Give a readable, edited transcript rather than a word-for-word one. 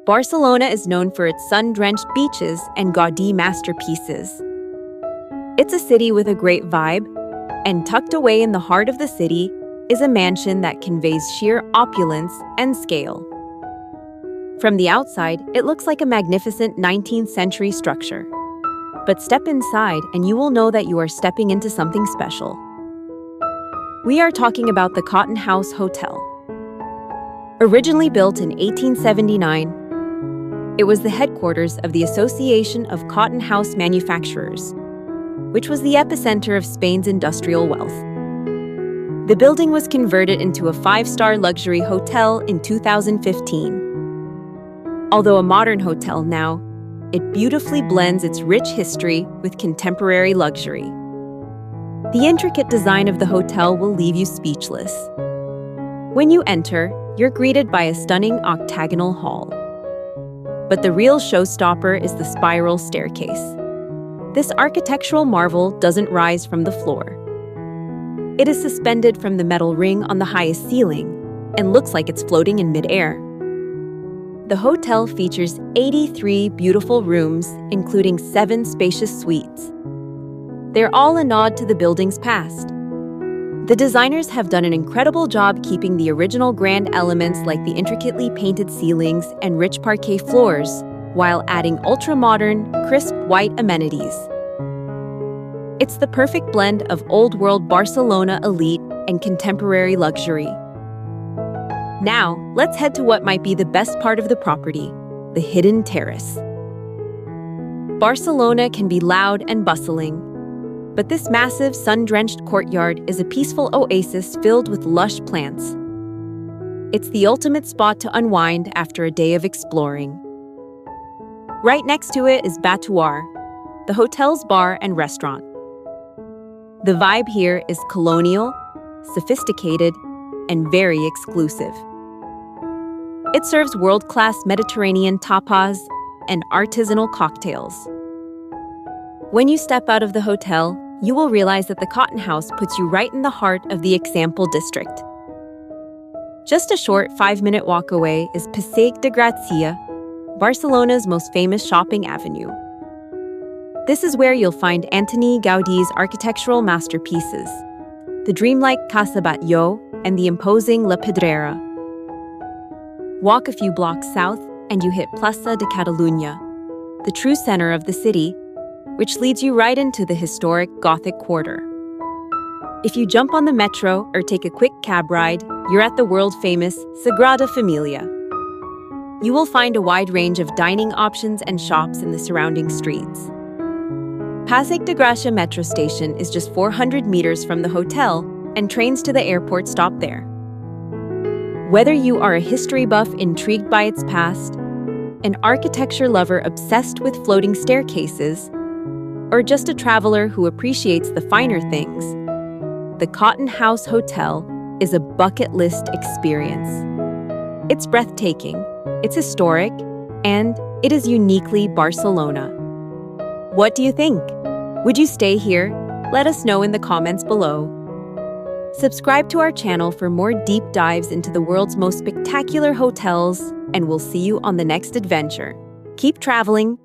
Barcelona is known for its sun-drenched beaches and Gaudí masterpieces. It's a city with a great vibe, and tucked away in the heart of the city is a mansion that conveys sheer opulence and scale. From the outside, it looks like a magnificent 19th century structure. But step inside and you will know that you are stepping into something special. We are talking about the Cotton House Hotel. Originally built in 1879, it was the headquarters of the Association of Cotton House Manufacturers, which was the epicenter of Spain's industrial wealth. The building was converted into a 5-star luxury hotel in 2015. Although a modern hotel now, it beautifully blends its rich history with contemporary luxury. The intricate design of the hotel will leave you speechless. When you enter, you're greeted by a stunning octagonal hall. But the real showstopper is the spiral staircase. This architectural marvel doesn't rise from the floor. It is suspended from the metal ring on the highest ceiling and looks like it's floating in midair. The hotel features 83 beautiful rooms, including 7 spacious suites. They're all a nod to the building's past. The designers have done an incredible job keeping the original grand elements like the intricately painted ceilings and rich parquet floors, while adding ultra-modern, crisp white amenities. It's the perfect blend of old-world Barcelona elite and contemporary luxury. Now, let's head to what might be the best part of the property, the hidden terrace. Barcelona can be loud and bustling, but this massive sun-drenched courtyard is a peaceful oasis filled with lush plants. It's the ultimate spot to unwind after a day of exploring. Right next to it is Batuar, the hotel's bar and restaurant. The vibe here is colonial, sophisticated, and very exclusive. It serves world-class Mediterranean tapas and artisanal cocktails. When you step out of the hotel, you will realize that the Cotton House puts you right in the heart of the Eixample district. Just a short 5-minute walk away is Passeig de Gràcia, Barcelona's most famous shopping avenue. This is where you'll find Antoni Gaudí's architectural masterpieces, the dreamlike Casa Batlló and the imposing La Pedrera. Walk a few blocks south and you hit Plaça de Catalunya, the true center of the city, which leads you right into the historic Gothic quarter. If you jump on the metro or take a quick cab ride, you're at the world-famous Sagrada Família. You will find a wide range of dining options and shops in the surrounding streets. Passeig de Gràcia metro station is just 400 meters from the hotel, and trains to the airport stop there. Whether you are a history buff intrigued by its past, an architecture lover obsessed with floating staircases, or just a traveler who appreciates the finer things, the Cotton House Hotel is a bucket list experience. It's breathtaking, it's historic, and it is uniquely Barcelona. What do you think? Would you stay here? Let us know in the comments below. Subscribe to our channel for more deep dives into the world's most spectacular hotels, and we'll see you on the next adventure. Keep traveling,